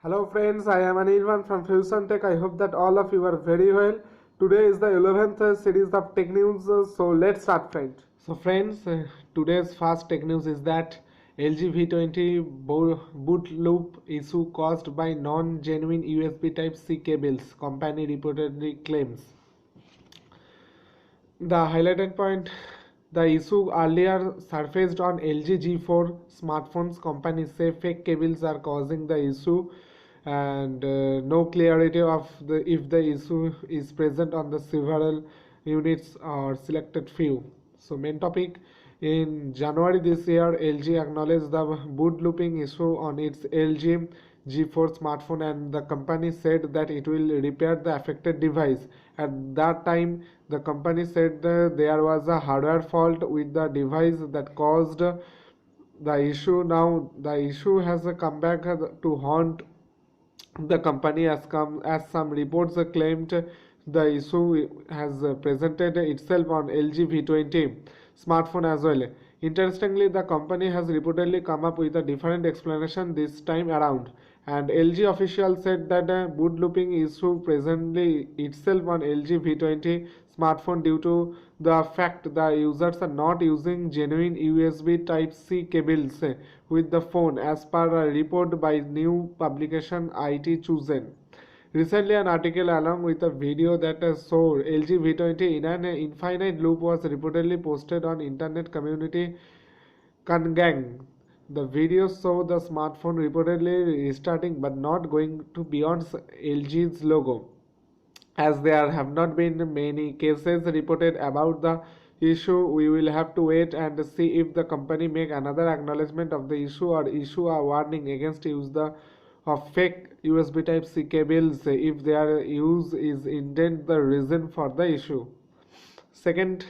Hello friends, I am Anirban from Fusion Tech. I hope that all of you are very well. Today is the 11th series of tech news, so let's start friends. So friends, today's first tech news is that LG V20 Bootloop issue caused by non-genuine USB Type-C cables, company reportedly claims. The highlighted point: the issue earlier surfaced on LG G4 smartphones. Companies say fake cables are causing the issue, and no clarity of if the issue is present on the several units or selected few. So main topic: in January this year, LG acknowledged the boot looping issue on its LG G4 smartphone, and the company said that it will repair the affected device. At that time, the company said there was a hardware fault with the device that caused the issue. Now the issue has come back to haunt the company, as some reports claimed the issue has presented itself on LG V20 smartphone as well. Interestingly, the company has reportedly come up with a different explanation this time around, and LG officials said that boot looping issue presently itself on LG V20 smartphone due to the fact the users are not using genuine USB Type-C cables with the phone, as per a report by new publication IT Chosen. Recently, an article along with a video that showed LG V20 in an infinite loop was reportedly posted on internet community Kangang. The video showed the smartphone reportedly restarting but not going to beyond LG's logo. As there have not been many cases reported about the issue, we will have to wait and see if the company make another acknowledgement of the issue or issue a warning against use of fake USB Type-C cables if their use is indeed the reason for the issue. Second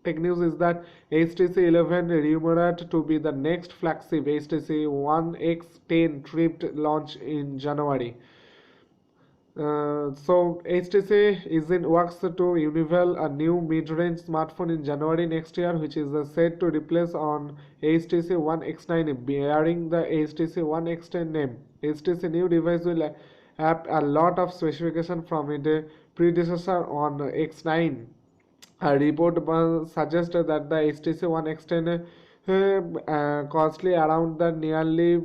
tech news is that HTC 11 rumored to be the next flagship HTC One X10 tripped launch in January. So HTC is in works to unveil a new mid-range smartphone in January next year, which is said to replace on HTC One X9 bearing the HTC One X10 name. HTC new device will have a lot of specification from its predecessor on X9. A report suggests that the HTC One X10 costly around the nearly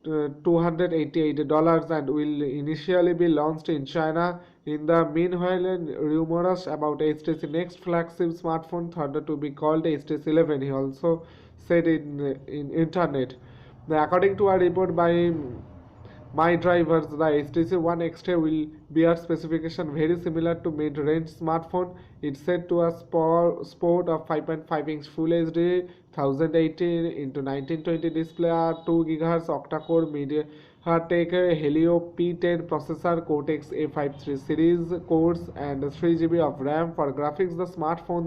$288 and will initially be launched in China. In the meanwhile, rumors about HTC next flagship smartphone thought to be called HTC 11. He also said in internet. According to a report by My Drivers, the HTC One X10 will bear specification very similar to mid-range smartphone. It's set to a sport of 5.5-inch Full HD 1080 into 1920 display, 2 GHz octa-core MediaTek Helio P10 processor, Cortex A53 series cores, and 3 GB of RAM. For graphics, the smartphone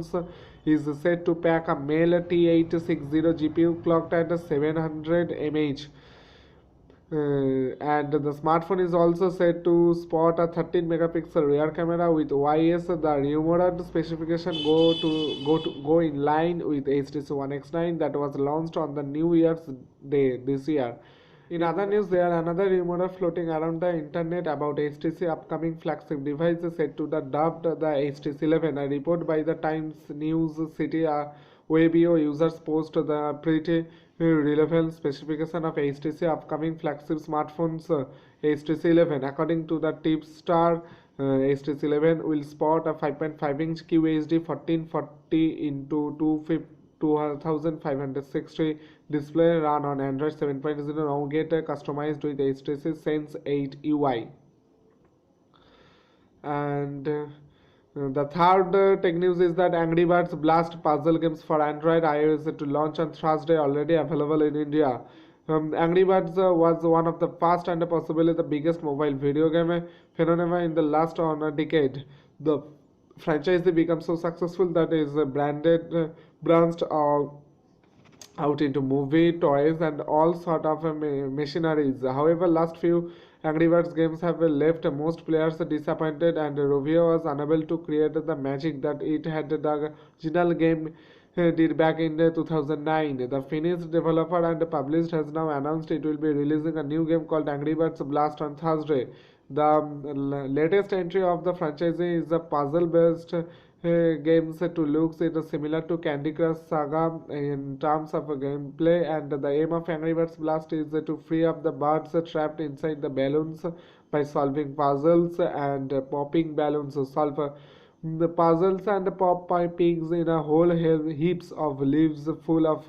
is set to pack a Mel T860 GPU clocked at 700 mAh. And the smartphone is also said to spot a 13 megapixel rear camera with OIS. The rumored specification go in line with HTC One X9 that was launched on the New Year's Day this year. In other news, there are another rumor floating around the internet about HTC upcoming flagship device said to the dubbed the HTC 11. A report by the Times News City Weibo users post the pretty relevant specification of HTC upcoming flagship smartphones HTC 11. According to the Tipstar, HTC 11 will sport a 5.5-inch QHD 1440 into 2560 display, run on Android 7.0, now get customized with HTC Sense 8 UI. And the third tech news is that Angry Birds Blast puzzle games for Android iOS to launch on Thursday, already available in India. Angry Birds was one of the first and possibly the biggest mobile video game phenomenon in the last decade. The franchise became so successful that it is branched out into movie, toys, and all sort of machineries. However, last few Angry Birds games have left most players disappointed, and Rovio was unable to create the magic that it had the original game did back in 2009. The Finnish developer and publisher has now announced it will be releasing a new game called Angry Birds Blast on Thursday. The latest entry of the franchise is a puzzle-based games to looks it is similar to Candy Crush Saga in terms of gameplay, and the aim of Angry Birds Blast is to free up the birds trapped inside the balloons by solving puzzles and popping balloons. Solve the puzzles and pop by pigs in a whole heaps of leaves full of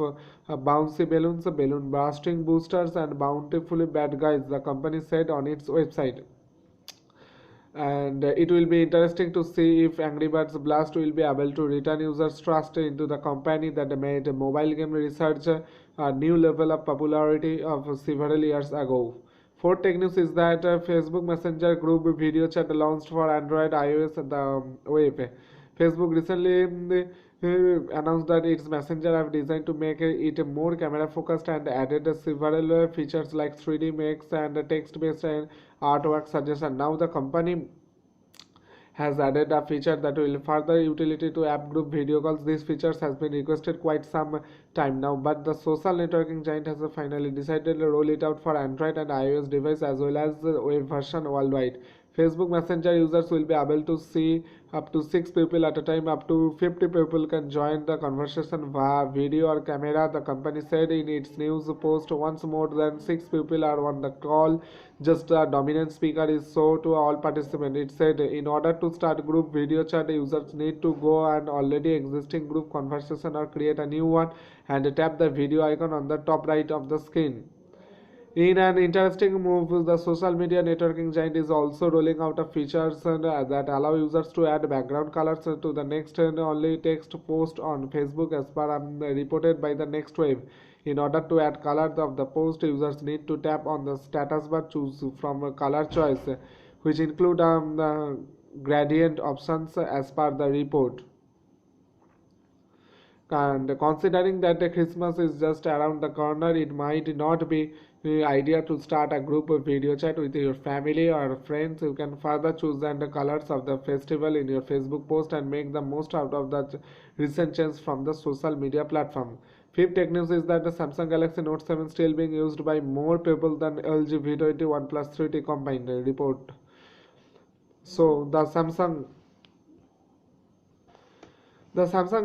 bouncy balloons, balloon bursting boosters, and bountifully bad guys, the company said on its website. And it will be interesting to see if Angry Birds Blast will be able to return users' trust into the company that made mobile game research a new level of popularity of several years ago. Fourth tech news is that Facebook Messenger group video chat launched for Android, iOS, and the web. Facebook recently announced that its Messenger app designed to make it more camera focused and added several features like 3D mix and text-based artwork suggestion. Now the company has added a feature that will further utility to app group video calls. These features has been requested quite some time now, but the social networking giant has finally decided to roll it out for Android and iOS device as well as the web version worldwide. Facebook Messenger users will be able to see up to 6 people at a time. Up to 50 people can join the conversation via video or camera, the company said in its news post. Once more than 6 people are on the call, just a dominant speaker is shown to all participants. It said in order to start group video chat, users need to go an already existing group conversation or create a new one and tap the video icon on the top right of the screen. In an interesting move, the social media networking giant is also rolling out a features that allow users to add background colors to the next and only text post on Facebook, as per reported by the Next Wave. In order to add colors of the post, users need to tap on the status bar, choose from a color choice, which include the gradient options as per the report. And considering that Christmas is just around the corner, it might not be the idea to start a group of video chat with your family or friends. You can further choose the colors of the festival in your Facebook post and make the most out of the recent change from the social media platform. Fifth tech news is that the Samsung Galaxy Note 7 still being used by more people than LG V20 OnePlus 3T combined, report. So the Samsung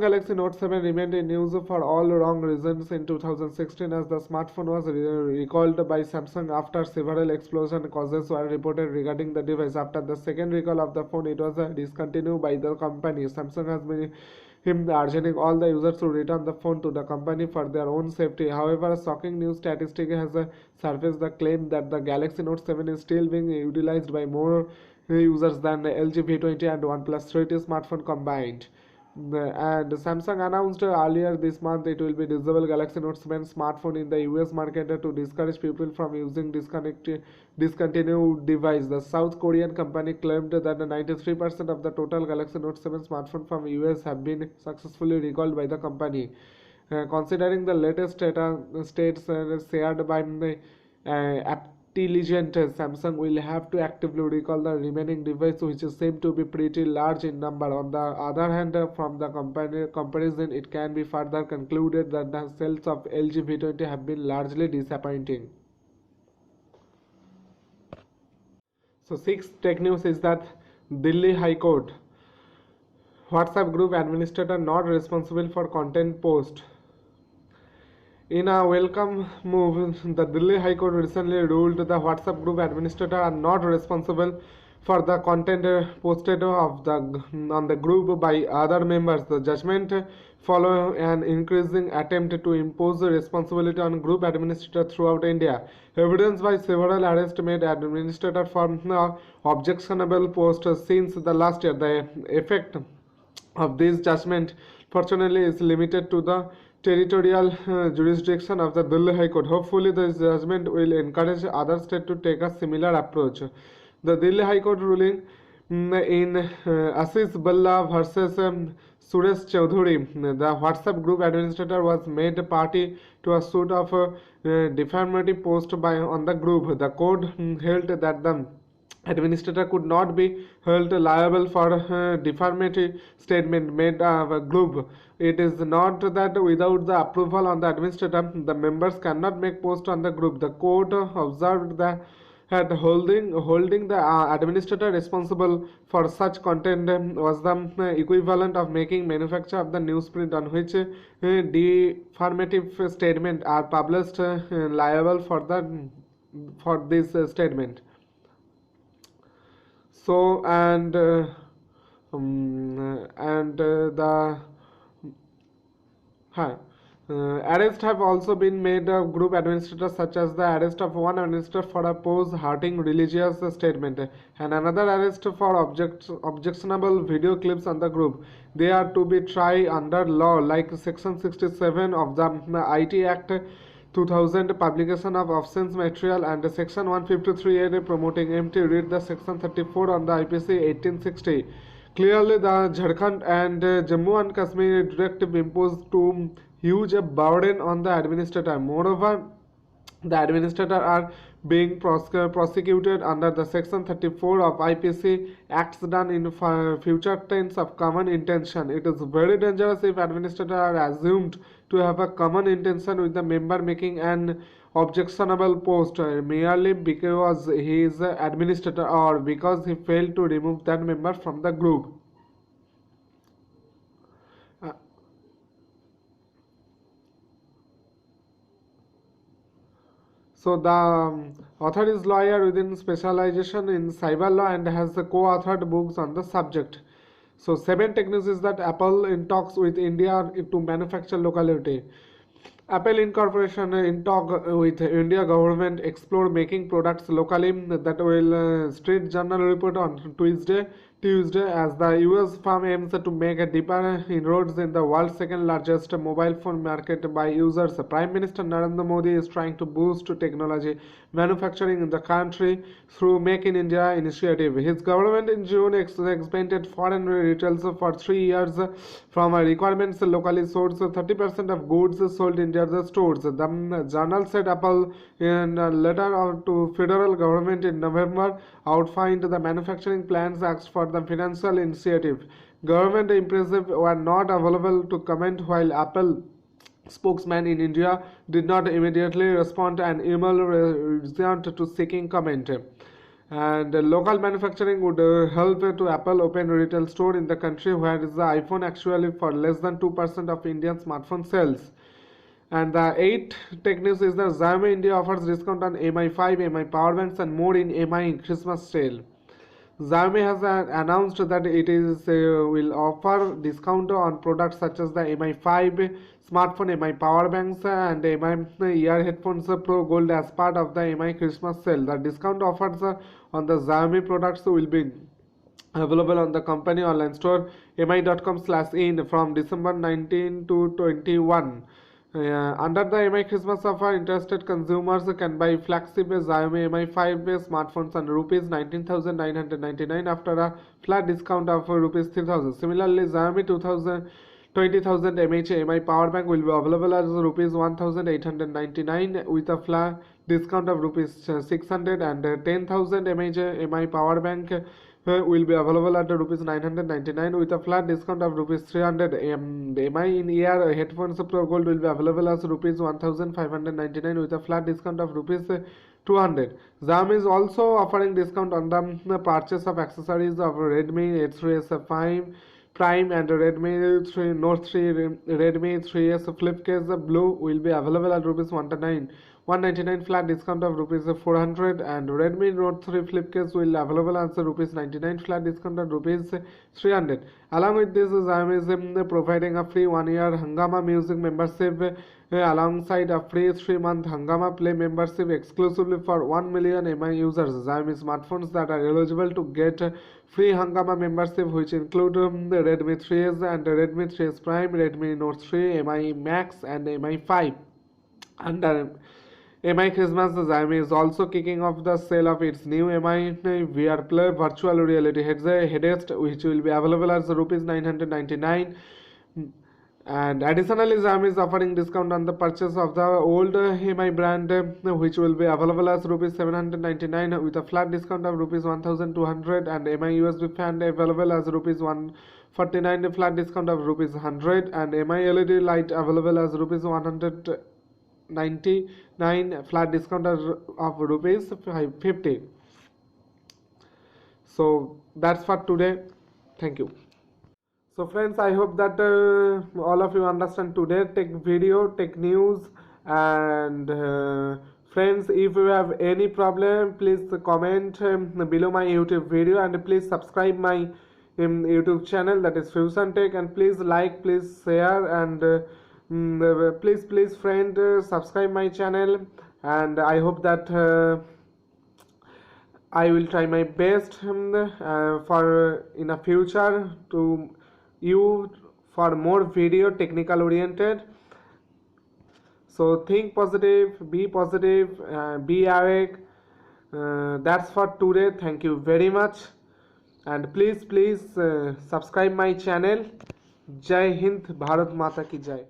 Galaxy Note 7 remained in news for all wrong reasons in 2016 as the smartphone was recalled by Samsung after several explosion causes were reported regarding the device. After the second recall of the phone, it was discontinued by the company. Samsung has been urging all the users to return the phone to the company for their own safety. However, a shocking news statistic has surfaced the claim that the Galaxy Note 7 is still being utilized by more users than the LG V20 and OnePlus 3T smartphone combined. And Samsung announced earlier this month it will be disable Galaxy Note 7 smartphone in the US market to discourage people from using discontinued device. The South Korean company claimed that 93% of the total Galaxy Note 7 smartphone from US have been successfully recalled by the company. Considering the latest data states shared by the intelligent, Samsung will have to actively recall the remaining devices, which seem to be pretty large in number. On the other hand, from the comparison, it can be further concluded that the sales of LG V20 have been largely disappointing. So sixth tech news is that Delhi High Court, WhatsApp group administrator not responsible for content post. In a welcome move, the Delhi High Court recently ruled the WhatsApp group administrator are not responsible for the content posted on the group by other members. The judgment follows an increasing attempt to impose responsibility on group administrator throughout India. Evidence by several arrests made administrator for objectionable posts since the last year. The effect of this judgment, fortunately, is limited to the territorial jurisdiction of the Delhi High Court. Hopefully, this judgment will encourage other states to take a similar approach. The Delhi High Court ruling in Ashish Balla versus Suresh Chaudhuri, the WhatsApp group administrator was made party to a suit of defamatory post on the group. The court held that the administrator could not be held liable for defamatory statement made of a group. It is not that without the approval on the administrator, the members cannot make post on the group. The court observed that holding the administrator responsible for such content was the equivalent of making manufacture of the newsprint on which defamative statements are published liable for this statement. So the Hi. Arrests have also been made of group administrators, such as the arrest of one administrator for a post hurting religious statement and another arrest for objectionable video clips on the group. They are to be tried under law like Section 67 of the IT Act 2000 publication of obscene material and Section 153A promoting empty. Read the Section 34 on the IPC 1860. Clearly, the Jharkhand and Jammu and Kashmir directive imposed too huge a burden on the administrator. Moreover, the administrator are being prosecuted under the Section 34 of IPC acts done in future tense of common intention. It is very dangerous if administrators are assumed to have a common intention with the member making an objectionable post merely because he is the administrator or because he failed to remove that member from the group. So the author is lawyer within specialization in cyber law and has co-authored books on the subject. So 7 techniques is that Apple in talks with India to manufacture locality. Apple Incorporation in talk with India government explore making products locally. That will Street Journal report on Tuesday as the US firm aims to make a deeper inroads in the world's second largest mobile phone market by users. Prime Minister Narendra Modi is trying to boost technology manufacturing in the country through Make in India initiative. His government in June expanded foreign retails for 3 years from requirements locally sourced 30% of goods sold in their stores. The journal said Apple in a letter to federal government in November outlined the manufacturing plans asked for the financial initiative. Government impressive were not available to comment while Apple spokesman in India did not immediately respond to an email resent to seeking comment. And local manufacturing would help to Apple open retail store in the country where is the iPhone actually for less than 2% of Indian smartphone sales. And the 8th tech news is that Xiaomi India offers discount on MI 5, MI power banks and more in MI Christmas sale. Xiaomi has announced that it is will offer discount on products such as the MI 5 smartphone, MI power banks and MI ear headphones Pro Gold as part of the MI Christmas sale. The discount offers on the Xiaomi products will be available on the company online store mi.com/in from December 19 to 21. Under the MI Christmas offer, interested consumers can buy Flagship Xiaomi Mi 5 smartphones on rupees 19,999 after a flat discount of rupees 3,000. Similarly, Xiaomi 20,000 mAh MI power bank will be available as rupees 1,899 with a flat discount of rupees 600, and 10,000 mAh MI power bank will be available at rupees 999 with a flat discount of rupees 300. MI in ear headphones Pro Gold will be available as rupees 1599 with a flat discount of rupees 200. Xiaomi is also offering discount on the purchase of accessories of Redmi 8 5 Prime and Redmi 3 Note 3 Redmi 3S Flip Case Blue will be available at rupees 199 flat discount of rupees 400, and Redmi Note 3 Flip Case will available as rupees 99 flat discount of rupees 300. Along with this, Xiaomi is providing a free 1-year Hungama Music membership alongside a free 3-month Hungama Play membership exclusively for 1 million MI users. Xiaomi smartphones that are eligible to get free Hungama membership, which include the Redmi 3S and Redmi 3S Prime, Redmi Note 3, MI Max and MI 5. Under MI Christmas, Xiaomi is also kicking off the sale of its new MI VR Play virtual reality headset, which will be available as rupees 999. And additionally, Xiaomi is offering discount on the purchase of the old MI brand, which will be available as rupees 799 with a flat discount of rupees 1200, and MI USB fan available as rupees 149, flat discount of rupees 100, and MI LED light available as rupees 199, flat discount of rupees 50. So that's for today. Thank you. So friends, I hope that all of you understand today tech video, tech news, and friends, if you have any problem, please comment below my YouTube video, and please subscribe my YouTube channel, that is Fusion Tech, and please like, please share, and please friend, subscribe my channel, and I hope that I will try my best for in the future to you for more video technical oriented. So think positive, be positive, be awake. That's for today. Thank you very much, and please subscribe my channel. Jai Hind, Bharat Mata ki Jai.